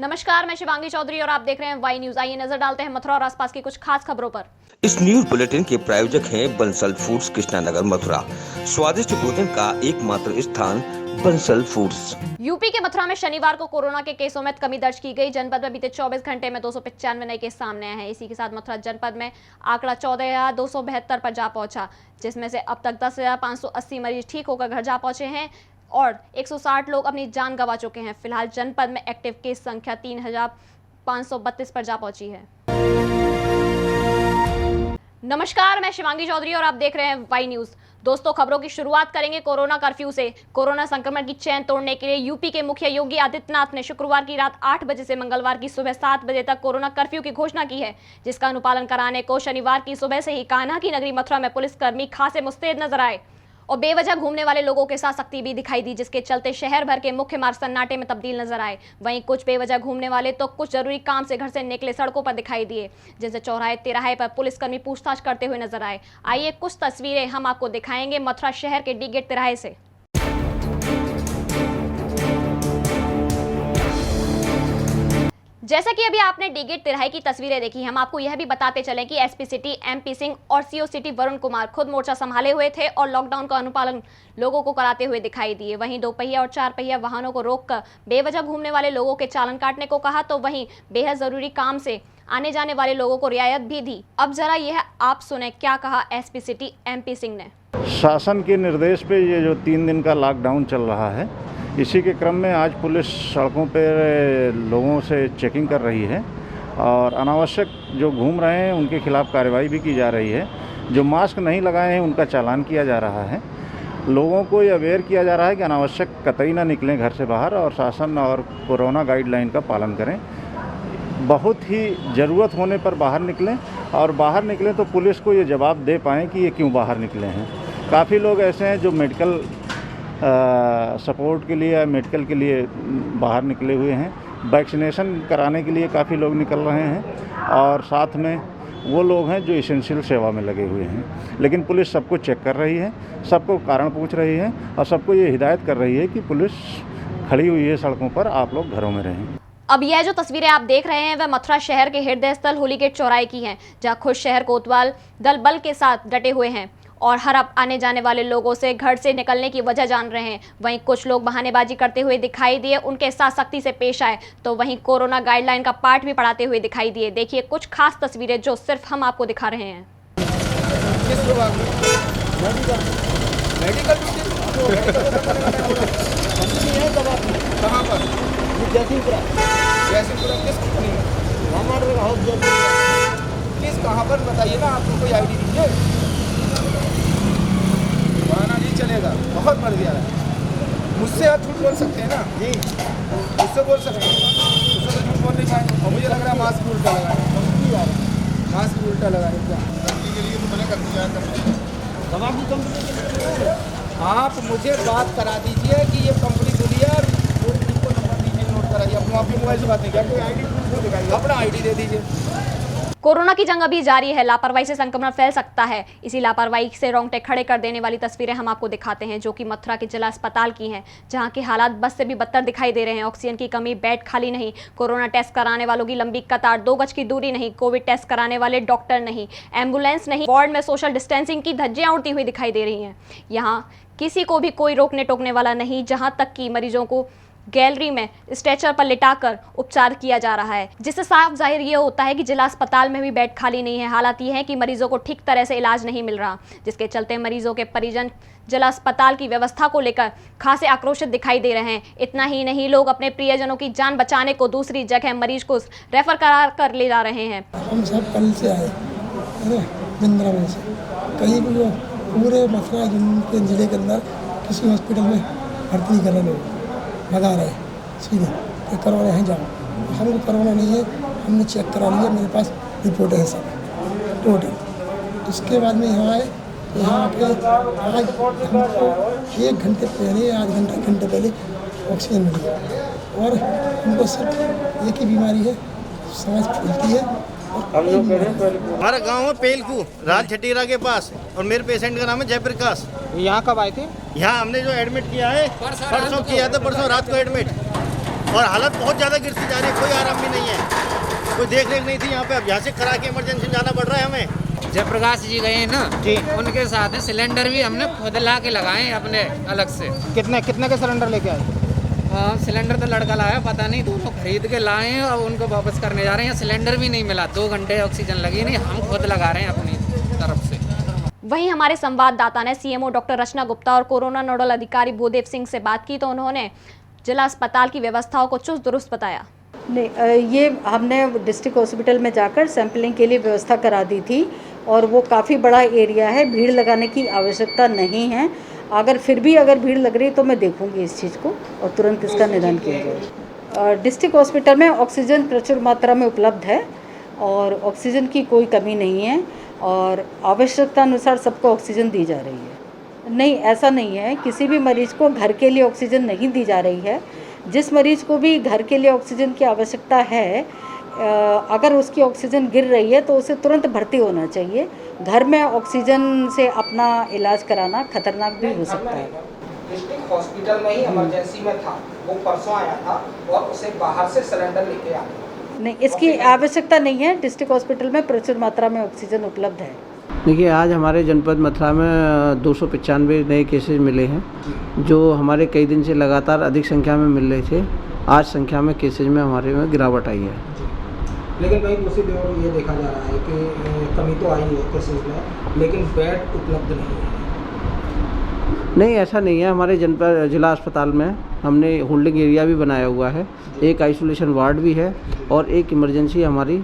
नमस्कार, मैं शिवांगी चौधरी और आप देख रहे हैं वाई न्यूज। आइए नजर डालते हैं मथुरा और आसपास की कुछ खास खबरों पर। इस न्यूज बुलेटिन के प्रायोजक हैं बंसल फूड्स कृष्णानगर मथुरा। स्वादिष्ट भोजन का एकमात्र स्थान बंसल फूड्स। यूपी के मथुरा में शनिवार को कोरोना के केसों में कमी दर्ज की गई। जनपद में बीते 24 घंटे में 295 नए केस सामने आए हैं। इसी के साथ मथुरा जनपद में आंकड़ा 14,272 पर जा पहुंचा, जिसमें से अब तक 10,580 मरीज ठीक होकर घर जा पहुंचे हैं और 160 लोग अपनी जान गंवा चुके हैं। फिलहाल जनपद में एक्टिव केस संख्या 3,532 पर जा पहुंची है। नमस्कार, मैं शिवांगी चौधरी और आप देख रहे हैं वाई न्यूज। दोस्तों, खबरों की शुरुआत करेंगे कोरोना कर्फ्यू से। कोरोना संक्रमण की चेन तोड़ने के लिए यूपी के मुखिया योगी आदित्यनाथ ने शुक्रवार की रात 8 बजे से मंगलवार की सुबह 7 बजे तक कोरोना कर्फ्यू की घोषणा की है, जिसका अनुपालन कराने को शनिवार की सुबह से ही कान्हा की नगरी मथुरा में पुलिसकर्मी खासे मुस्तैद नजर आए और बेवजह घूमने वाले लोगों के साथ सख्ती भी दिखाई दी, जिसके चलते शहर भर के मुख्य मार्ग सन्नाटे में तब्दील नजर आए। वहीं कुछ बेवजह घूमने वाले तो कुछ जरूरी काम से घर से निकले सड़कों पर दिखाई दिए, जैसे चौराहे तिराहे पर पुलिसकर्मी पूछताछ करते हुए नजर आए। आइए कुछ तस्वीरें हम आपको दिखाएंगे मथुरा शहर के डी गेट तिराहे से। जैसा कि अभी आपने डी गेट तिराहे की तस्वीरें देखी, हम आपको यह भी बताते चलें कि एसपी सिटी एमपी सिंह और सीओ सिटी वरुण कुमार खुद मोर्चा संभाले हुए थे और लॉकडाउन का अनुपालन लोगों को कराते हुए दिखाई दिए। वहीं 2 पहिया और 4 पहिया वाहनों को रोककर बेवजह घूमने वाले लोगों के चालान काटने को कहा, तो वहीं बेहद जरूरी काम से आने जाने वाले लोगों को रियायत भी दी। अब जरा यह आप सुने क्या कहा एसपी सिटी एमपी सिंह ने। शासन के निर्देश पे ये जो 3 दिन का लॉकडाउन चल रहा है, इसी के क्रम में आज पुलिस सड़कों पर लोगों से चेकिंग कर रही है और अनावश्यक जो घूम रहे हैं उनके खिलाफ कार्रवाई भी की जा रही है। जो मास्क नहीं लगाए हैं उनका चालान किया जा रहा है। लोगों को ये अवेयर किया जा रहा है कि अनावश्यक कतई ना निकलें घर से बाहर और शासन और कोरोना गाइडलाइन का पालन करें। बहुत ही ज़रूरत होने पर बाहर निकलें और बाहर निकलें तो पुलिस को ये जवाब दे पाएँ कि ये क्यों बाहर निकले हैं। काफ़ी लोग ऐसे हैं जो मेडिकल सपोर्ट के लिए या मेडिकल के लिए बाहर निकले हुए हैं। वैक्सीनेशन कराने के लिए काफ़ी लोग निकल रहे हैं और साथ में वो लोग हैं जो एसेंशियल सेवा में लगे हुए हैं। लेकिन पुलिस सबको चेक कर रही है, सबको कारण पूछ रही है और सबको ये हिदायत कर रही है कि पुलिस खड़ी हुई है सड़कों पर, आप लोग घरों में रहें। अब यह जो तस्वीरें आप देख रहे हैं वह मथुरा शहर के हृदय स्थल होली गेट चौराहे की हैं, जहां खुद शहर कोतवाल दल बल के साथ डटे हुए हैं और हर अब आने जाने वाले लोगों से घर से निकलने की वजह जान रहे हैं। वहीं कुछ लोग बहानेबाजी करते हुए दिखाई दिए, उनके साथ सख्ती से पेश आए, तो वहीं कोरोना गाइडलाइन का पाठ भी पढ़ाते हुए दिखाई दिए। देखिए कुछ खास तस्वीरें जो सिर्फ हम आपको दिखा रहे हैं। किस विभाग में? मेडिकल कंपनी है दवा कहाँ पर? जयसिंहपुरा किस कंपनी में? हमारे हाउस किस कहाँ पर बताइए ना, आपको कोई आईडी दीजिए। बहाना नहीं चलेगा, बहुत मर गया है। मुझसे आप झूठ बोल सकते हैं ना जी, मुझसे बोल सकते हैं, मुझसे तो झूठ बोल नहीं पाएंगे। और मुझे लग रहा है मास्क उल्टा लगाए, मास्क उल्टा लगाए क्या कंपनी के लिए तो मैंने कर दिया दवा की कंपनी के लिए। आप मुझे बात करा दीजिए कि ये कंपनी खुली है, को नंबर दीजिए, नोट कराइए। अपने आप मोबाइल से बात नहीं किया, कोई आईडी दिखाइए, अपना आईडी दे दीजिए। कोरोना की जंग अभी जारी है। लापरवाही से संक्रमण फैल सकता है। इसी लापरवाही से रोंगटे खड़े कर देने वाली तस्वीरें हम आपको दिखाते हैं, जो कि मथुरा के जिला अस्पताल की हैं, जहां के हालात बस से भी बदतर दिखाई दे रहे हैं। ऑक्सीजन की कमी, बेड खाली नहीं, कोरोना टेस्ट कराने वालों की लंबी कतार, 2 गज की दूरी नहीं, कोविड टेस्ट कराने वाले डॉक्टर नहीं, एम्बुलेंस नहीं, वार्ड में सोशल डिस्टेंसिंग की धज्जियां उड़ती हुई दिखाई दे रही हैं। यहाँ किसी को भी कोई रोकने टोकने वाला नहीं, जहाँ तक कि मरीजों को गैलरी में स्ट्रेचर पर लिटाकर उपचार किया जा रहा है, जिससे साफ जाहिर ये होता है कि जिला अस्पताल में भी बेड खाली नहीं है। हालात ये है कि मरीजों को ठीक तरह से इलाज नहीं मिल रहा, जिसके चलते मरीजों के परिजन जिला अस्पताल की व्यवस्था को लेकर खासे आक्रोशित दिखाई दे रहे हैं। इतना ही नहीं, लोग अपने प्रियजनों की जान बचाने को दूसरी जगह मरीज को रेफर करा कर ले जा रहे हैं। हम सब कल से आए बिंद्रा से, कहीं भी पूरे मथुरा के जिले के अंदर किसी हॉस्पिटल में भर्ती नहीं कर रहे, लोग भगा रहे सीधे कि कोरोना है जाओ। हमको कोरोना नहीं है, हमने चेक करा लिया, मेरे पास रिपोर्ट है सब टोटल। उसके बाद में यहाँ आए, यहाँ पे आज हमको 1 घंटे पहले, आध घंटे पहले ऑक्सीजन मिली और हमको सिर्फ एक ही बीमारी है, सांस फूलती है। हमारा गांव है पेलकू, राज छटीरा के पास, और मेरे पेशेंट का नाम है जयप्रकाश। यहाँ कब आए थे? यहाँ हमने जो एडमिट किया है परसों किया था, परसों रात को एडमिट। और हालत बहुत ज़्यादा गिरती जा रही है, कोई आराम भी नहीं है, कोई देख रेख नहीं थी यहाँ पे। अब यहाँ से करा के इमरजेंसी में जाना पड़ रहा है हमें। जयप्रकाश जी गए हैं ना जी, उनके साथ हैं, सिलेंडर भी हमने खुद ला के लगाए हैं अपने अलग से। कितने के सिलेंडर लेके आए? हाँ, सिलेंडर तो लड़का लाया, पता नहीं, दोनों खरीद के लाए हैं और उनको वापस करने जा रहे हैं। सिलेंडर भी नहीं मिला, 2 घंटे ऑक्सीजन लगी नहीं, हम खुद लगा रहे हैं अपनी तरफ से। वहीं हमारे संवाददाता ने सीएमओ डॉक्टर रचना गुप्ता और कोरोना नोडल अधिकारी भूदेव सिंह से बात की तो उन्होंने जिला अस्पताल की व्यवस्थाओं को चुस्त दुरुस्त बताया। नहीं, ये हमने डिस्ट्रिक्ट हॉस्पिटल में जाकर सैंपलिंग के लिए व्यवस्था करा दी थी और वो काफ़ी बड़ा एरिया है, भीड़ लगाने की आवश्यकता नहीं है। अगर फिर भी भीड़ लग रही है तो मैं देखूंगी इस चीज़ को और तुरंत इसका निदान किया जाए। डिस्ट्रिक्ट हॉस्पिटल में ऑक्सीजन प्रचुर मात्रा में उपलब्ध है और ऑक्सीजन की कोई कमी नहीं है और आवश्यकता अनुसार सबको ऑक्सीजन दी जा रही है। नहीं, ऐसा नहीं है, किसी भी मरीज़ को घर के लिए ऑक्सीजन नहीं दी जा रही है। जिस मरीज़ को भी घर के लिए ऑक्सीजन की आवश्यकता है, अगर उसकी ऑक्सीजन गिर रही है तो उसे तुरंत भर्ती होना चाहिए। घर में ऑक्सीजन से अपना इलाज कराना खतरनाक भी हो सकता है। डिस्ट्रिक्ट हॉस्पिटल में ही इमरजेंसी में था, वो परसों आया था और उसे बाहर से सिलेंडर लेके आया। नहीं, इसकी आवश्यकता नहीं है, डिस्ट्रिक्ट हॉस्पिटल में प्रचुर मात्रा में ऑक्सीजन उपलब्ध है। देखिए, आज हमारे जनपद मथुरा में 295 नए केसेस मिले हैं, जो हमारे कई दिन से लगातार अधिक संख्या में मिल रहे थे। आज संख्या में केसेज में हमारे में गिरावट आई है। लेकिन कहीं दूसरी ओर ये देखा जा रहा है कि कमी तो आई है केसेज में, लेकिन बेड उपलब्ध नहीं है। नहीं, ऐसा नहीं है। हमारे जनपद जिला अस्पताल में हमने होल्डिंग एरिया भी बनाया हुआ है, एक आइसोलेशन वार्ड भी है और एक इमरजेंसी हमारी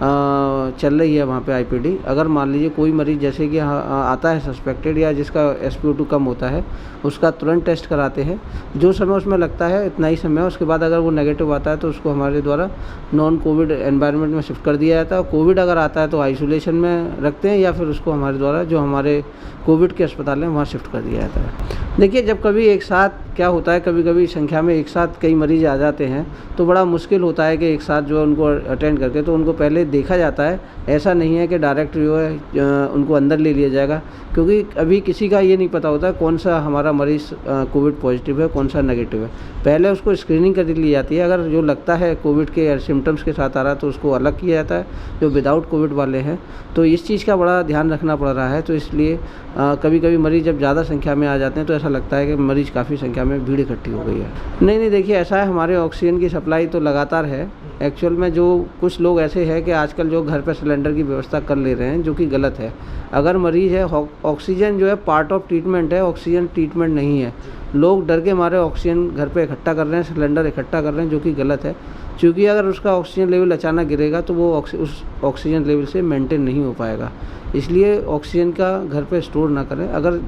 चल रही है वहाँ पे आईपीडी। अगर मान लीजिए कोई मरीज़ जैसे कि आता है सस्पेक्टेड या जिसका SpO2 कम होता है, उसका तुरंत टेस्ट कराते हैं। जो समय उसमें लगता है इतना ही समय, उसके बाद अगर वो नेगेटिव आता है तो उसको हमारे द्वारा नॉन कोविड एनवायरनमेंट में शिफ्ट कर दिया जाता है। कोविड अगर आता है तो आइसोलेशन में रखते हैं या फिर उसको हमारे द्वारा जो हमारे कोविड के अस्पताल हैं वहाँ शिफ्ट कर दिया जाता है। देखिए, जब कभी एक साथ क्या होता है, कभी कभी संख्या में एक साथ कई मरीज आ जाते हैं तो बड़ा मुश्किल होता है कि एक साथ जो है उनको अटेंड करके, तो उनको पहले देखा जाता है। ऐसा नहीं है कि डायरेक्ट जो है उनको अंदर ले लिया जाएगा, क्योंकि अभी किसी का ये नहीं पता होता कौन सा हमारा मरीज़ कोविड पॉजिटिव है, कौन सा नेगेटिव है। पहले उसको स्क्रीनिंग कर ली जाती है। अगर जो लगता है कोविड के सिम्टम्स के साथ आ रहा है तो उसको अलग किया जाता है। जो विदाउट कोविड वाले हैं तो इस चीज़ का बड़ा ध्यान रखना पड़ रहा है। तो इसलिए कभी कभी मरीज़ जब ज़्यादा संख्या में आ जाते हैं तो ऐसा लगता है कि मरीज़ काफ़ी संख्या में भीड़ इकट्ठी हो गई है। नहीं, देखिए, ऐसा है, हमारे ऑक्सीजन की सप्लाई तो लगातार है। एक्चुअल में जो कुछ लोग ऐसे हैं कि आजकल जो घर पर सिलेंडर की व्यवस्था कर ले रहे हैं, जो कि गलत है। अगर मरीज़ है, ऑक्सीजन जो है पार्ट ऑफ ट्रीटमेंट है, ऑक्सीजन ट्रीटमेंट नहीं है। लोग डर के मारे ऑक्सीजन घर पे इकट्ठा कर रहे हैं, सिलेंडर इकट्ठा कर रहे हैं, जो कि गलत है। क्योंकि अगर उसका ऑक्सीजन लेवल अचानक गिरेगा तो वो उस ऑक्सीजन लेवल से मेंटेन नहीं हो पाएगा। इसलिए ऑक्सीजन का घर पे स्टोर ना करें। अगर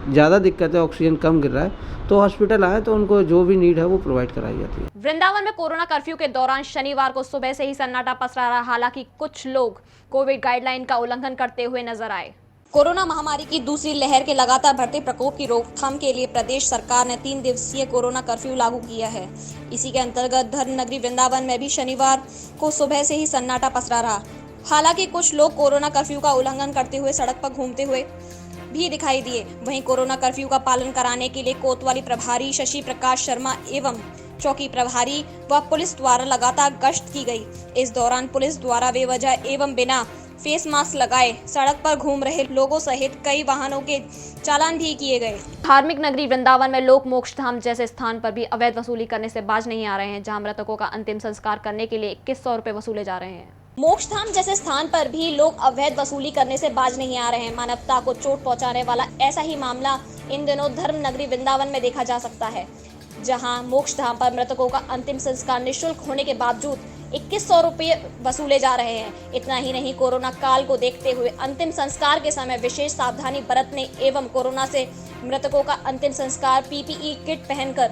ज़्यादा दिक्कत है, ऑक्सीजन कम गिर रहा है तो हॉस्पिटल आए तो उनको जो भी नीड है वो प्रोवाइड कराई जाती है। वृंदावन में कोरोना कर्फ्यू के दौरान शनिवार को सुबह से ही सन्नाटा पसरा रहा। हालांकि कुछ लोग कोविड गाइडलाइन का उल्लंघन करते हुए नजर आए। कोरोना महामारी की दूसरी लहर के लगातार बढ़ते प्रकोप की रोकथाम के लिए प्रदेश सरकार ने 3 दिवसीय कोरोना कर्फ्यू लागू किया है। इसी के अंतर्गत धर्म नगरी वृंदावन में भी शनिवार को सुबह से ही सन्नाटा पसरा रहा। हालांकि कुछ लोग कोरोना कर्फ्यू का उल्लंघन करते हुए सड़क पर घूमते हुए भी दिखाई दिए। वहीं कोरोना कर्फ्यू का पालन कराने के लिए कोतवाली प्रभारी शशि प्रकाश शर्मा एवं चौकी प्रभारी व पुलिस द्वारा लगातार गश्त की गई। इस दौरान पुलिस द्वारा बेवजह एवं बिना फेस मास्क लगाए सड़क पर घूम रहे लोगों सहित कई वाहनों के चालान भी किए गए। धार्मिक नगरी वृंदावन में लोग मोक्ष धाम जैसे स्थान पर भी अवैध वसूली करने से बाज नहीं आ रहे हैं, जहां मृतकों का अंतिम संस्कार करने के लिए 2100 रुपए वसूले जा रहे हैं। मोक्ष धाम जैसे स्थान पर भी लोग अवैध वसूली करने से बाज नहीं आ रहे हैं। मानवता को चोट पहुंचाने वाला ऐसा ही मामला इन दिनों धर्म नगरी वृंदावन में देखा जा सकता है, जहां मोक्ष धाम पर मृतकों का अंतिम संस्कार निःशुल्क होने के बावजूद 2100 रुपये वसूले जा रहे हैं। इतना ही नहीं, कोरोना काल को देखते हुए अंतिम संस्कार के समय विशेष सावधानी बरतने एवं कोरोना से मृतकों का अंतिम संस्कार PPE किट पहनकर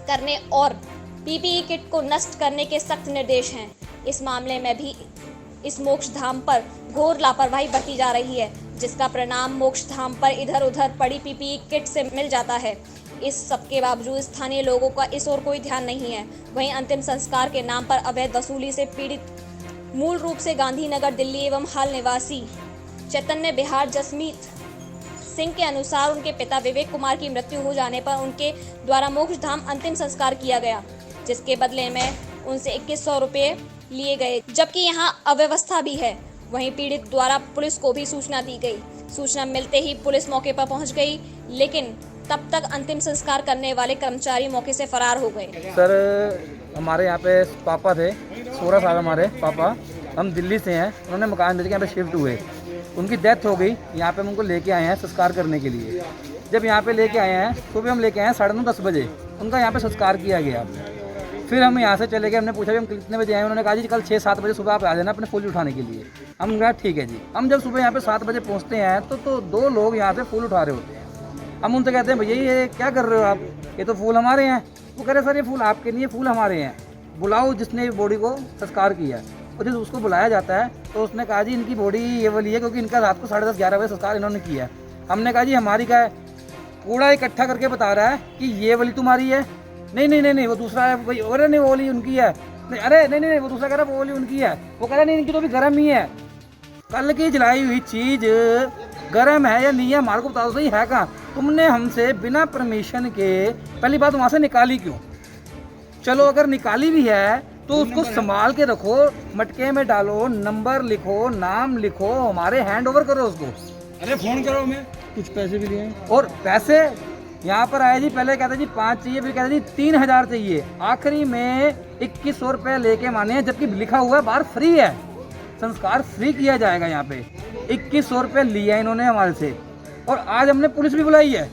करने और PPE किट को नष्ट करने के सख्त निर्देश हैं। इस मामले में भी इस मोक्ष धाम पर घोर लापरवाही बरती जा रही है, जिसका परिणाम मोक्ष धाम पर इधर उधर पड़ी PPE किट से मिल जाता है। इस सबके बावजूद स्थानीय लोगों का इस ओर कोई ध्यान नहीं है। वहीं अंतिम संस्कार के नाम पर अवैध वसूली से पीड़ित मूल रूप से गांधीनगर दिल्ली एवं हाल निवासी चैतन्य बिहार जसमीत सिंह के अनुसार उनके पिता विवेक कुमार की मृत्यु हो जाने पर उनके द्वारा मोक्ष धाम अंतिम संस्कार किया गया। जिसके बदले में उनसे 2100 रुपये लिए गए, जबकि यहाँ अव्यवस्था भी है। वहीं पीड़ित द्वारा पुलिस को भी सूचना दी गई। सूचना मिलते ही पुलिस मौके पर पहुंच गई, लेकिन तब तक अंतिम संस्कार करने वाले कर्मचारी मौके से फरार हो गए। सर हमारे यहाँ पे पापा थे, 16 साल हमारे पापा, हम दिल्ली से हैं। उन्होंने मकान देख के यहाँ पे शिफ्ट हुए, उनकी डेथ हो गई। यहाँ पे हम उनको लेके आए हैं संस्कार करने के लिए। जब यहाँ पे लेके आए हैं, सुबह हम लेके आए हैं 9:30-10 बजे, उनका यहाँ पे संस्कार किया गया। फिर हम यहाँ से चले गए, हमने पूछा भी हम कितने बजे आए, उन्होंने कहा जी कल 6-7 बजे सुबह आप आ जाना अपने फूल उठाने के लिए। हम कहा ठीक है जी। हम जब सुबह यहाँ पे 7 बजे पहुँचते हैं तो 2 लोग यहाँ से फूल उठा रहे होते हैं। हम उनसे कहते हैं भैया ये क्या कर रहे हो आप, ये तो फूल हमारे हैं। वो कह रहे सर ये फूल आपके नहीं है, फूल हमारे हैं, बुलाओ जिसने बॉडी को संस्कार किया। और जब उसको बुलाया जाता है तो उसने कहा जी इनकी बॉडी ये वाली है क्योंकि इनका रात को 10:30-11 बजे संस्कार इन्होंने किया है। हमने कहा जी हमारी क्या है, कूड़ा इकट्ठा करके बता रहा है कि ये वाली तुम्हारी है। नहीं वो दूसरा है भाई, अरे नहीं वो वाली उनकी है। नहीं अरे नहीं वो दूसरा कह रहा है वो वाली उनकी है। वो कह रहा नहीं इनकी तो भी गर्म ही है। कल की जलाई हुई चीज़ गर्म है या नहीं है हमारे को बताओ सही है कहाँ। तुमने हमसे बिना परमिशन के पहली बात वहाँ से निकाली क्यों? चलो अगर निकाली भी है तो उसको संभाल के रखो, मटके में डालो, नंबर लिखो, नाम लिखो, हमारे हैंड ओवर करो उसको। अरे फोन करो, मैं कुछ पैसे भी दिए और पैसे यहाँ पर आए जी, पहले कहते जी 5 चाहिए, फिर कहते जी 3000 चाहिए, आखिरी में 2100 रुपये लेके माने, जबकि लिखा हुआ है बाहर फ्री है, संस्कार फ्री किया जाएगा। यहाँ पे 2100 रुपये लिया इन्होंने हमारे से। और आज हमने पुलिस भी बुलाई है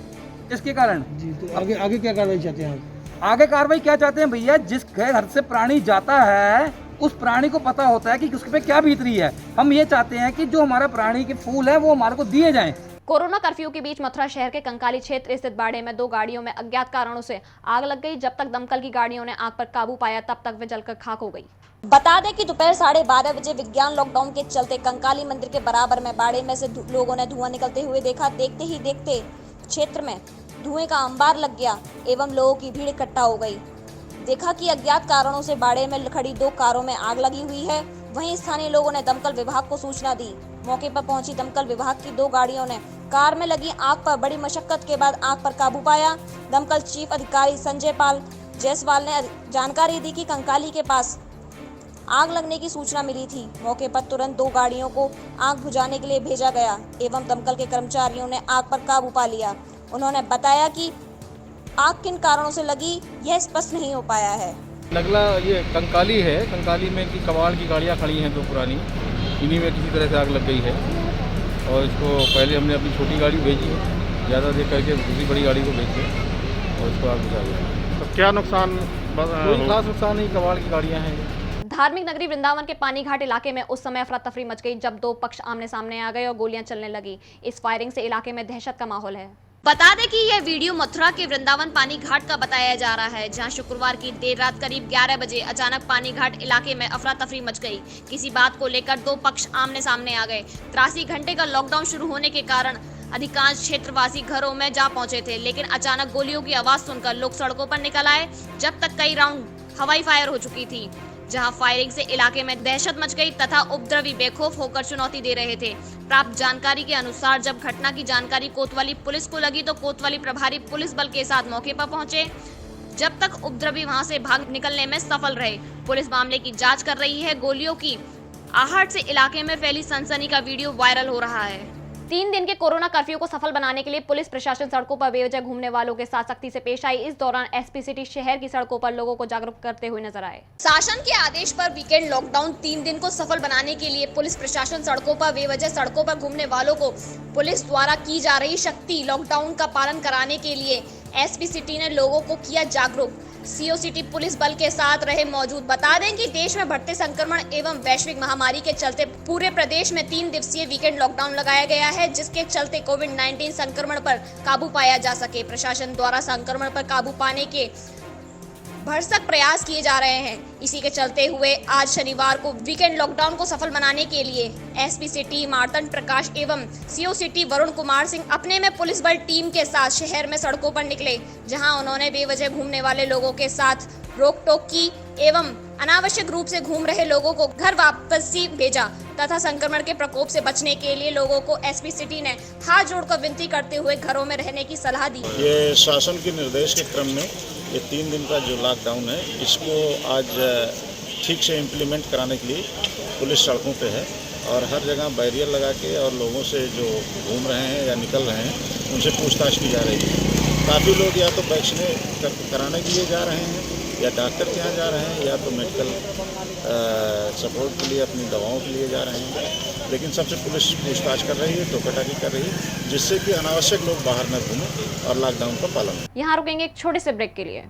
इसके कारण जी। तो आगे क्या कार्रवाई चाहते हैं? आगे कार्रवाई क्या चाहते हैं भैया, जिस घर से प्राणी जाता है उस प्राणी को पता होता है कि उसके पे क्या बीत रही है। हम ये चाहते हैं कि जो हमारा प्राणी के फूल है वो हमारे को दिए जाएं। कोरोना कर्फ्यू के बीच मथुरा शहर के कंकाली क्षेत्र स्थित बाड़े में 2 गाड़ियों में अज्ञात कारणों से आग लग गई। जब तक दमकल की गाड़ियों ने आग पर काबू पाया तब तक वे जलकर खाक हो गई। बता दें कि दोपहर 12:30 बजे विज्ञान लॉकडाउन के चलते कंकाली मंदिर के बराबर में बाड़े में से लोगों ने धुआं निकलते हुए देखा। देखते ही देखते क्षेत्र में धुएं का अंबार लग गया एवं लोगों की भीड़ इकट्ठा हो गई। देखा कि अज्ञात कारणों से बाड़े में खड़ी 2 कारों में आग लगी हुई है। वहीं स्थानीय लोगों ने दमकल विभाग को सूचना दी। मौके पर पहुंची दमकल विभाग की 2 गाड़ियों ने कार में लगी आग पर बड़ी मशक्कत के बाद आग पर काबू पाया। दमकल चीफ अधिकारी संजय पाल जायसवाल ने जानकारी दी कि कंकाली के पास आग लगने की सूचना मिली थी। मौके पर तुरंत 2 गाड़ियों को आग बुझाने के लिए भेजा गया एवं दमकल के कर्मचारियों ने आग पर काबू पा लिया। उन्होंने बताया कि आग किन कारणों से लगी यह स्पष्ट नहीं हो पाया है। लगला ये कंकाली है, कंकाली में की कबाड़ की गाड़ियाँ खड़ी हैं 2 पुरानी, इन्हीं में किसी तरह से आग लग गई है। और इसको पहले हमने अपनी छोटी गाड़ी भेजी है, ज़्यादा देख करके दूसरी बड़ी गाड़ी को भेजी और इसको आग बुझा दिया। तो क्या नुकसान? कोई खास नुकसान नहीं, कबाड़ की गाड़ियाँ हैं। धार्मिक नगरी वृंदावन के पानी घाट इलाके में उस समय अफरा तफरी मच गई जब 2 पक्ष आमने सामने आ गए और गोलियां चलने लगी। इस फायरिंग से इलाके में दहशत का माहौल है। बता दें कि यह वीडियो मथुरा के वृंदावन पानी घाट का बताया जा रहा है, जहां शुक्रवार की देर रात करीब 11 बजे अचानक पानी घाट इलाके में अफरा तफरी मच गई। किसी बात को लेकर 2 पक्ष आमने सामने आ गए। 83 घंटे का लॉकडाउन शुरू होने के कारण अधिकांश क्षेत्रवासी घरों में जा पहुंचे थे, लेकिन अचानक गोलियों की आवाज सुनकर लोग सड़कों पर निकल आए। जब तक कई राउंड हवाई फायर हो चुकी थी, जहां फायरिंग से इलाके में दहशत मच गई तथा उपद्रवी बेखौफ होकर चुनौती दे रहे थे। प्राप्त जानकारी के अनुसार जब घटना की जानकारी कोतवाली पुलिस को लगी तो कोतवाली प्रभारी पुलिस बल के साथ मौके पर पहुंचे। जब तक उपद्रवी वहां से भाग निकलने में सफल रहे। पुलिस मामले की जांच कर रही है। गोलियों की आहट से इलाके में फैली सनसनी का वीडियो वायरल हो रहा है। 3 दिन के कोरोना कर्फ्यू को सफल बनाने के लिए पुलिस प्रशासन सड़कों पर बेवजह घूमने वालों के साथ सख्ती से पेश आई। इस दौरान एसपी सिटी शहर की सड़कों पर लोगों को जागरूक करते हुए नजर आए। शासन के आदेश पर वीकेंड लॉकडाउन 3 दिन को सफल बनाने के लिए पुलिस प्रशासन सड़कों पर बेवजह सड़कों पर घूमने वालों को पुलिस द्वारा की जा रही शक्ति लॉकडाउन का पालन कराने के लिए एसपी सिटी ने लोगों को किया जागरूक। सीओ सिटी पुलिस बल के साथ रहे मौजूद। बता दें कि देश में बढ़ते संक्रमण एवं वैश्विक महामारी के चलते पूरे प्रदेश में 3 दिवसीय वीकेंड लॉकडाउन लगाया गया है, जिसके चलते कोविड-19 संक्रमण पर काबू पाया जा सके। प्रशासन द्वारा संक्रमण पर काबू पाने के भरसक प्रयास किए जा रहे हैं। इसी के चलते हुए आज शनिवार को वीकेंड लॉकडाउन को सफल बनाने के लिए एसपी सिटी मार्तंड प्रकाश एवं सीओ सिटी वरुण कुमार सिंह अपने में पुलिस बल टीम के साथ शहर में सड़कों पर निकले, जहां उन्होंने बेवजह घूमने वाले लोगों के साथ रोक टोक की एवं अनावश्यक रूप से घूम रहे लोगों को घर वापसी भेजा तथा संक्रमण के प्रकोप से बचने के लिए लोगों को एसपी सिटी ने हाथ जोड़कर विनती करते हुए घरों में रहने की सलाह दी। ये शासन के निर्देश के क्रम में ये 3 दिन का जो लॉकडाउन है इसको आज ठीक से इम्प्लीमेंट कराने के लिए पुलिस सड़कों पे है और हर जगह बैरियर लगा के और लोगों से जो घूम रहे हैं या निकल रहे हैं उनसे पूछताछ की जा रही है। काफ़ी लोग या तो वैक्सीनेट कराने के लिए जा रहे हैं या डॉक्टर के यहाँ जा रहे हैं या तो मेडिकल सपोर्ट के लिए अपनी दवाओं के लिए जा रहे हैं, लेकिन सबसे पुलिस पूछताछ कर रही है, टोकाटाकी कर रही है, जिससे कि अनावश्यक लोग बाहर न घूमें और लॉकडाउन का पालन करें। यहाँ रुकेंगे एक छोटे से ब्रेक के लिए।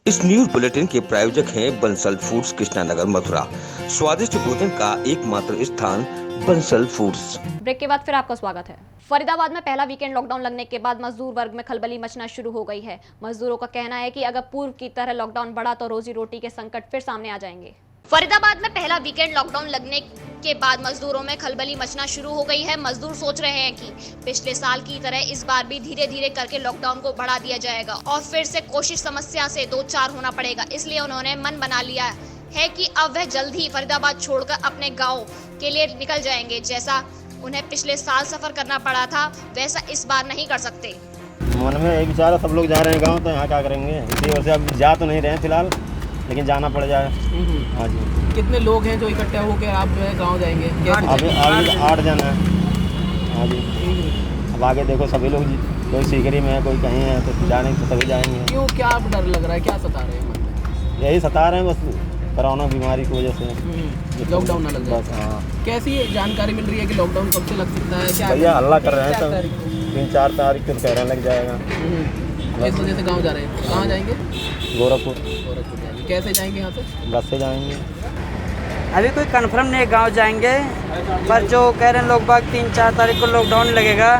इस न्यूज बुलेटिन के प्रायोजक हैं बंसल फूड्स कृष्णानगर मथुरा। स्वादिष्ट भोजन का एकमात्र स्थान बंसल फूड्स। ब्रेक के बाद फिर आपका स्वागत है। फरीदाबाद में पहला वीकेंड लॉकडाउन लगने के बाद मजदूर वर्ग में खलबली मचना शुरू हो गई है। मजदूरों का कहना है कि अगर पूर्व की तरह लॉकडाउन बढ़ा तो रोजी रोटी के संकट फिर सामने आ जाएंगे। फरीदाबाद में पहला वीकेंड लॉकडाउन लगने के बाद मजदूरों में खलबली मचना शुरू हो गई है। मजदूर सोच रहे हैं कि पिछले साल की तरह इस बार भी धीरे धीरे करके लॉकडाउन को बढ़ा दिया जाएगा और फिर से कोशिश समस्या से दो चार होना पड़ेगा। इसलिए उन्होंने मन बना लिया है कि अब वह जल्द ही फरीदाबाद छोड़कर अपने गाँव के लिए निकल जाएंगे। जैसा उन्हें पिछले साल सफर करना पड़ा था वैसा इस बार नहीं कर सकते। मन में यही विचार है, सब लोग जा रहे हैं गाँव तो यहाँ क्या करेंगे, इसी वजह से अब जा तो नहीं रहे हैं फिलहाल, लेकिन जाना पड़ जाए। हाँ जी। कितने लोग हैं जो इकट्ठे होकर आप गांव जाएंगे? अभी 8 जन हैं। हाँ जी। अब आगे देखो सभी लोग, कोई सीकरी में है, कोई कहीं है, तो जाने तो सभी जाएंगे। क्यों, क्या डर लग रहा है, क्या सता रहे हैं? यही सता रहे हैं बस, कोरोना बीमारी की वजह से लॉकडाउन ना लग जाए। बस हाँ। कैसी जानकारी मिल रही है कि लॉकडाउन कब से लग सकता है? क्या भैया हल्ला कर रहे हैं सब, 3-4 तारीख को कह रहे हैं लग जाएगा। इस वजह से गाँव जा रहे हैं। कहाँ जाएंगे? गोरखपुर। जाएंगे। कैसे जाएंगे यहाँ से? बस से जाएंगे। अभी कोई कंफर्म नहीं है गांव जाएंगे, पर जो कह रहे हैं लोग बाग 3-4 तारीख को लॉकडाउन लगेगा,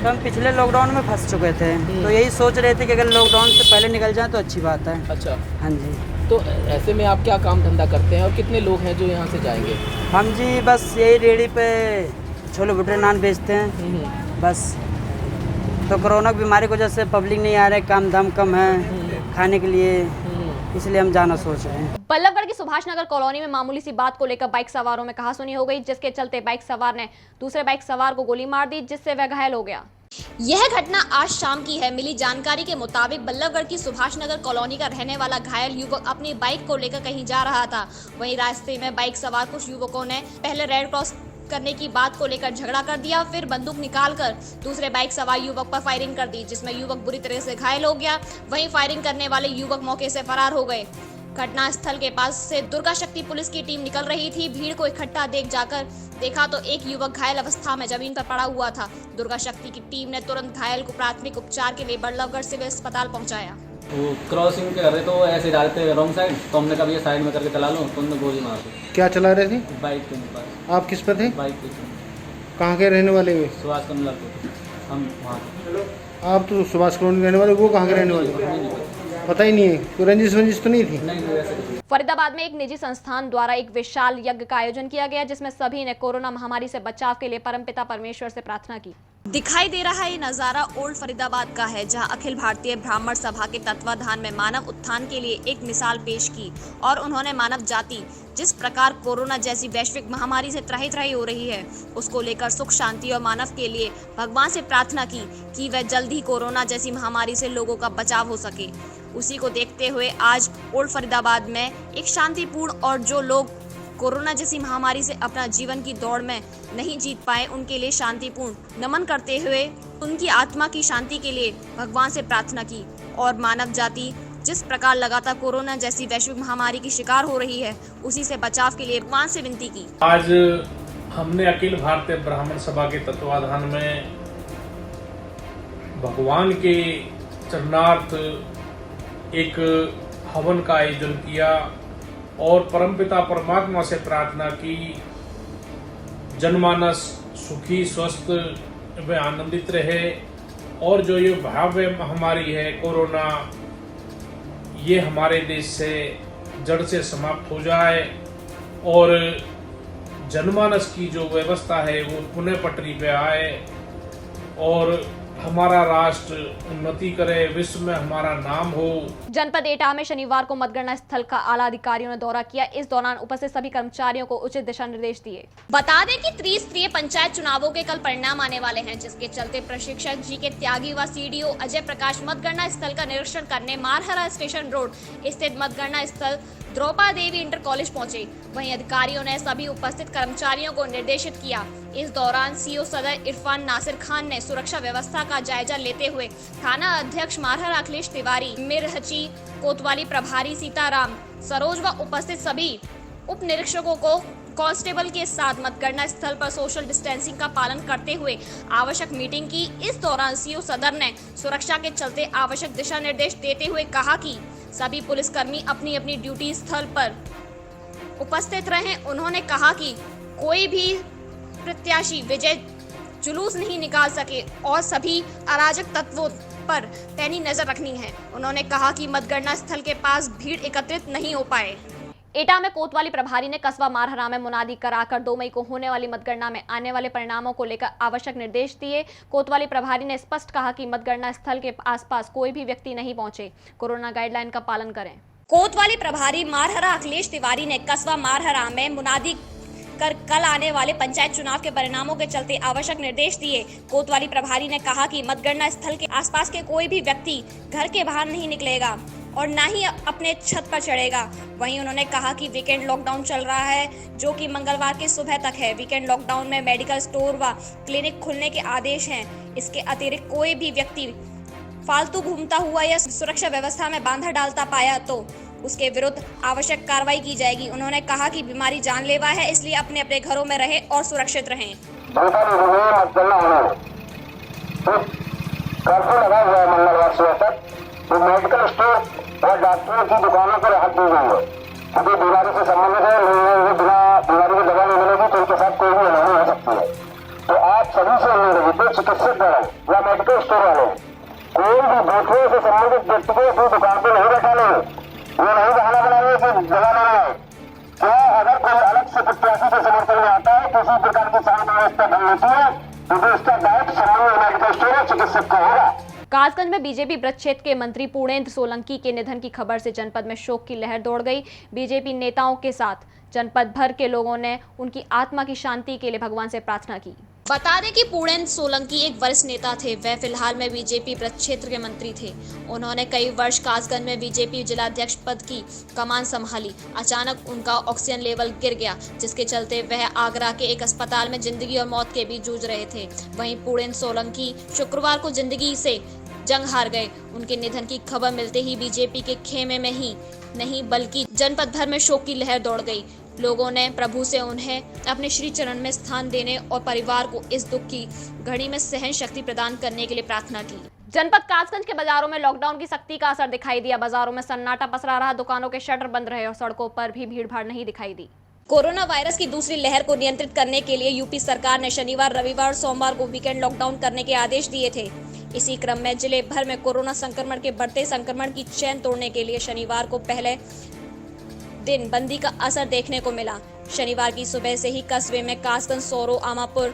तो हम पिछले लॉकडाउन में फंस चुके थे, तो यही सोच रहे थे कि अगर लॉकडाउन से पहले निकल जाए तो अच्छी बात है। अच्छा। हाँ जी। तो ऐसे में आप क्या काम धंधा करते हैं और कितने लोग हैं जो यहाँ से जाएंगे? हम जी बस यही रेहड़ी पे छोले भटूरे नान बेचते हैं बस। तो कोरोना की बीमारी की वजह से पब्लिक नहीं आ रहे, काम दाम कम है खाने के लिए, इसलिए हम जाना सोच रहे हैं। बल्लभगढ़ की सुभाष नगर कॉलोनी में मामूली सी बात को लेकर बाइक सवारों में कहासुनी हो गई, जिसके चलते बाइक सवार ने दूसरे बाइक सवार को गोली मार दी, जिससे वह घायल हो गया। यह घटना आज शाम की है। मिली जानकारी के मुताबिक बल्लभगढ़ की सुभाष नगर कॉलोनी का रहने वाला घायल युवक अपनी बाइक को लेकर कहीं जा रहा था। वहीं रास्ते में बाइक सवार कुछ युवकों ने पहले रेड क्रॉस करने की बात को लेकर झगड़ा कर दिया, फिर बंदूक निकालकर दूसरे बाइक सवार युवक पर फायरिंग कर दी, जिसमें युवक बुरी तरह से घायल हो गया। वहीं फायरिंग करने वाले युवक मौके से फरार हो गए। घटना स्थल के पास से दुर्गा शक्ति पुलिस की टीम निकल रही थी। भीड़ को इकट्ठा देखा तो एक युवक घायल अवस्था में जमीन पर पड़ा हुआ था। दुर्गा शक्ति की टीम ने तुरंत घायल को प्राथमिक उपचार के लिए बल्लभगढ़ सिविल अस्पताल पहुंचाया। वो क्रॉसिंग कर रहे तो ऐसे जा रहे थे रॉन्ग साइड, तो हमने कहा ये साइड में करके चला लो, तो उन्होंने गोली मार दी। क्या चला रहे थे? बाइक के ऊपर। आप किस पर थे? बाइक पे। कहाँ के रहने वाले हुए? सुभाष कमला को। हम वहाँ। आप तो सुभाष कॉलोनी रहने वाले, वो कहाँ के रहने वाले? पता ही नहीं है। कोई रंजिश तो नहीं थी? नहीं। फरीदाबाद में एक निजी संस्थान द्वारा एक विशाल यज्ञ का आयोजन किया गया, जिसमें सभी ने कोरोना महामारी से बचाव के लिए परमपिता परमेश्वर से प्रार्थना की। दिखाई दे रहा है ये नजारा ओल्ड फरीदाबाद का है, जहां अखिल भारतीय ब्राह्मण सभा के तत्वाधान में मानव उत्थान के लिए एक मिसाल पेश की और उन्होंने मानव जाति जिस प्रकार कोरोना जैसी वैश्विक महामारी से त्राही हो रही है, उसको लेकर सुख शांति और मानव के लिए भगवान से प्रार्थना की कि वह जल्द ही कोरोना जैसी महामारी से लोगों का बचाव हो सके। उसी को देखते हुए आज ओल्ड फरीदाबाद में एक शांतिपूर्ण और जो लोग कोरोना जैसी महामारी से अपना जीवन की दौड़ में नहीं जीत पाए, उनके लिए शांतिपूर्ण नमन करते हुए उनकी आत्मा की शांति के लिए भगवान से प्रार्थना की और मानव जाति जिस प्रकार लगातार कोरोना जैसी वैश्विक महामारी की शिकार हो रही है, उसी से बचाव के लिए भगवान से विनती की। आज हमने अखिल भारतीय ब्राह्मण सभा के तत्वाधान में भगवान के चरणार्थ एक हवन का आयोजन किया और परमपिता परमात्मा से प्रार्थना की जनमानस सुखी स्वस्थ व आनंदित रहे और जो ये भयावह महामारी है कोरोना, ये हमारे देश से जड़ से समाप्त हो जाए और जनमानस की जो व्यवस्था है वो पुनः पटरी पे आए और हमारा राष्ट्र उन्नति करे, विश्व में हमारा नाम हो। जनपद एटा में शनिवार को मतगणना स्थल का आला अधिकारियों ने दौरा किया। इस दौरान उपस्थित सभी कर्मचारियों को उचित दिशा निर्देश दिए। बता दें कि त्रिस्तरीय पंचायत चुनावों के कल परिणाम आने वाले हैं, जिसके चलते प्रशिक्षक जी के त्यागी व सीडीओ अजय प्रकाश मतगणना स्थल का निरीक्षण करने मारहरा स्टेशन रोड स्थित मतगणना स्थल द्रौपदी देवी इंटर कॉलेज पहुंचे। वहीं अधिकारियों ने सभी उपस्थित कर्मचारियों को निर्देशित किया। इस दौरान सीओ सदर इरफान नासिर खान ने सुरक्षा व्यवस्था का जायजा लेते हुए थाना अध्यक्ष मारहरा अखिलेश तिवारी, मिरहची कोतवाली प्रभारी सीताराम सरोज व उपस्थित सभी उप निरीक्षकों को कांस्टेबल के साथ मतगणना स्थल पर सोशल डिस्टेंसिंग का पालन करते हुए आवश्यक मीटिंग की। इस दौरान सीओ सदर ने सुरक्षा के चलते आवश्यक दिशा निर्देश देते हुए कहा कि सभी पुलिसकर्मी अपनी अपनी ड्यूटी स्थल पर उपस्थित रहें। उन्होंने कहा कि कोई भी प्रत्याशी विजय जुलूस नहीं निकाल सके और सभी अराजक तत्वों पर पैनी नजर रखनी है। उन्होंने कहा कि मतगणना स्थल के पास भीड़ एकत्रित नहीं हो पाए। एटा में कोतवाली प्रभारी ने कस्बा मारहरा में मुनादी कराकर 2 मई को होने वाली मतगणना में आने वाले परिणामों को लेकर आवश्यक निर्देश दिए। कोतवाली प्रभारी ने स्पष्ट कहा कि मतगणना स्थल के आसपास कोई भी व्यक्ति नहीं पहुंचे, कोरोना गाइडलाइन का पालन करें। कोतवाली प्रभारी मारहरा अखिलेश तिवारी ने कस्बा मारहरा में मुनादी कर कल आने वाले पंचायत चुनाव के परिणामों के चलते आवश्यक निर्देश दिए। कोतवाली प्रभारी ने कहा कि मतगणना स्थल के आसपास के कोई भी व्यक्ति घर के बाहर नहीं निकलेगा और न ही अपने छत पर चढ़ेगा। वहीं उन्होंने कहा कि वीकेंड लॉकडाउन चल रहा है, जो कि मंगलवार की सुबह तक है। वीकेंड लॉकडाउन में मेडिकल स्टोर व क्लिनिक खुलने के आदेश हैं। इसके अतिरिक्त कोई भी व्यक्ति फालतू घूमता हुआ या सुरक्षा व्यवस्था में बाधा डालता पाया तो उसके विरुद्ध आवश्यक कार्रवाई की जाएगी। उन्होंने कहा कि बीमारी जानलेवा है, इसलिए अपने अपने घरों में रहें और सुरक्षित रहें। मंगलवार सुबह तक तो मेडिकल स्टोर और डॉक्टरों की दुकानों पर हाथ दी गई है। क्योंकि बीमारी से संबंधित है, लोगों बिना बीमारी की दवा नहीं मिलेगी तो उनके साथ कोई भी अनहोनी हो सकती है। तो आप सभी से उम्मीद है कि चिकित्सक दल या मेडिकल स्टोर वाले कोई भी डॉक्टरों से संबंधित व्यक्ति को अपनी दुकान पर नहीं बैठा लेंगे, वो नहीं बहाना बनाएंगे कि दवा लेना है। क्या अगर कोई अलग से प्रत्याशी से समर्थन में आता है, किसी प्रकार की शांति व्यवस्था बन लेती है, तो उसका दायित्व संबंधित मेडिकल स्टोर या चिकित्सक का होगा। कासगंज में बीजेपी ब्रज क्षेत्र के मंत्री पूर्णेंद्र सोलंकी के निधन की खबर से जनपद में शोक की लहर दौड़ गई। बीजेपी नेताओं के साथ जनपद भर के लोगों ने उनकी आत्मा की शांति के लिए भगवान से प्रार्थना की। बता दें कि पूर्णेंद्र सोलंकी एक वरिष्ठ नेता थे। वह फिलहाल में बीजेपी ब्रज क्षेत्र के मंत्री थे। उन्होंने कई वर्ष कासगंज में बीजेपी जिलाध्यक्ष पद की कमान संभाली। अचानक उनका ऑक्सीजन लेवल गिर गया, जिसके चलते वह आगरा के एक अस्पताल में जिंदगी और मौत के बीच जूझ रहे थे। वहीं पूर्णेंद्र सोलंकी शुक्रवार को जिंदगी से जंग हार गए। उनके निधन की खबर मिलते ही बीजेपी के खेमे में ही नहीं बल्कि जनपद भर में शोक की लहर दौड़ गई। लोगों ने प्रभु से उन्हें अपने श्री चरण में स्थान देने और परिवार को इस दुख की घड़ी में सहन शक्ति प्रदान करने के लिए प्रार्थना की। जनपद कासगंज के बाजारों में लॉकडाउन की सख्ती का असर दिखाई दिया। बाजारों में सन्नाटा पसरा रहा, दुकानों के शटर बंद रहे और सड़कों पर भी भीड़ भाड़ नहीं दिखाई दी। कोरोना वायरस की दूसरी लहर को नियंत्रित करने के लिए यूपी सरकार ने शनिवार, रविवार और सोमवार को वीकेंड लॉकडाउन करने के आदेश दिए थे। इसी क्रम में जिले भर में कोरोना संक्रमण के बढ़ते संक्रमण की चेन तोड़ने के लिए शनिवार को पहले दिन बंदी का असर देखने को मिला। शनिवार की सुबह से ही कस्बे में कासगंज, सोरो, आमापुर,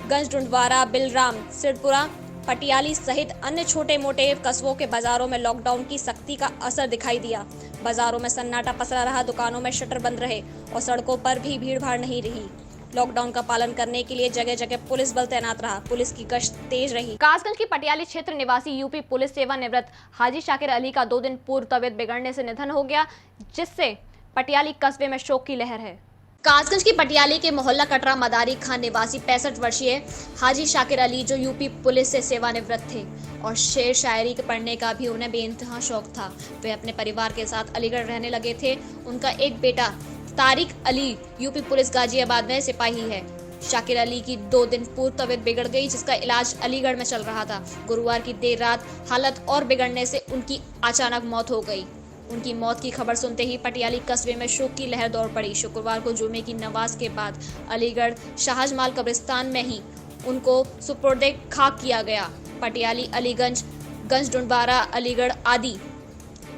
गंज डुंडवारा, बिलराम, सिरपुरा, पटियाली सहित अन्य छोटे मोटे कस्बों के बाजारों में लॉकडाउन की सख्ती का असर दिखाई दिया। बाजारों में सन्नाटा पसरा रहा, दुकानों में शटर बंद रहे और सड़कों पर भी भीड़ भाड़ नहीं रही। लॉकडाउन का पालन करने के लिए जगह जगह पुलिस बल तैनात रहा। पुलिस की गश्त तेज रही। कासगंज की पटियाली क्षेत्र निवासी यूपी पुलिस सेवानिवृत्त हाजी शाकिर अली का 2 दिन पूर्व तबीयत बिगड़ने से निधन हो गया, जिससे पटियाली कस्बे में शोक की लहर है। कासगंज की पटियाली के मोहल्ला कटरा मदारी खान निवासी 65 वर्षीय हाजी शाकिर अली, जो यूपी पुलिस से सेवानिवृत्त थे और शेर शायरी पढ़ने का भी उन्हें बेइंतहा शौक था। वे अपने परिवार के साथ अलीगढ़ रहने लगे थे। उनका एक बेटा तारिक अली यूपी पुलिस गाजियाबाद में सिपाही है। शाकिर अली की 2 दिन पूर्व तबीयत बिगड़ गई, जिसका इलाज अलीगढ़ में चल रहा था। गुरुवार की देर रात हालत और बिगड़ने से उनकी अचानक मौत हो गई। उनकी मौत की खबर सुनते ही पटियाली कस्बे में शोक की लहर दौड़ पड़ी। शुक्रवार को जुमे की नमाज के बाद अलीगढ़ शाहजमाल कब्रिस्तान में ही उनको सुपुर्दे खाक किया गया। पटियाली, अलीगंज, गंज डुंडवारा, अलीगढ़ आदि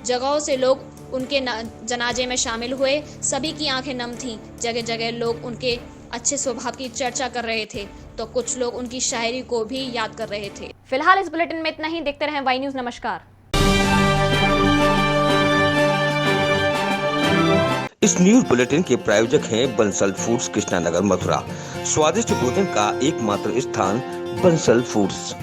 जगहों से लोग उनके जनाजे में शामिल हुए। सभी की आंखें नम थीं। जगह जगह लोग उनके अच्छे स्वभाव की चर्चा कर रहे थे, तो कुछ लोग उनकी शायरी को भी याद कर रहे थे। फिलहाल इस बुलेटिन में इतना ही। देखते रहें वाई न्यूज़। नमस्कार। इस न्यूज बुलेटिन के प्रायोजक हैं बंसल फूड्स कृष्णानगर मथुरा। स्वादिष्ट भोजन का एकमात्र स्थान बंसल फूड्स।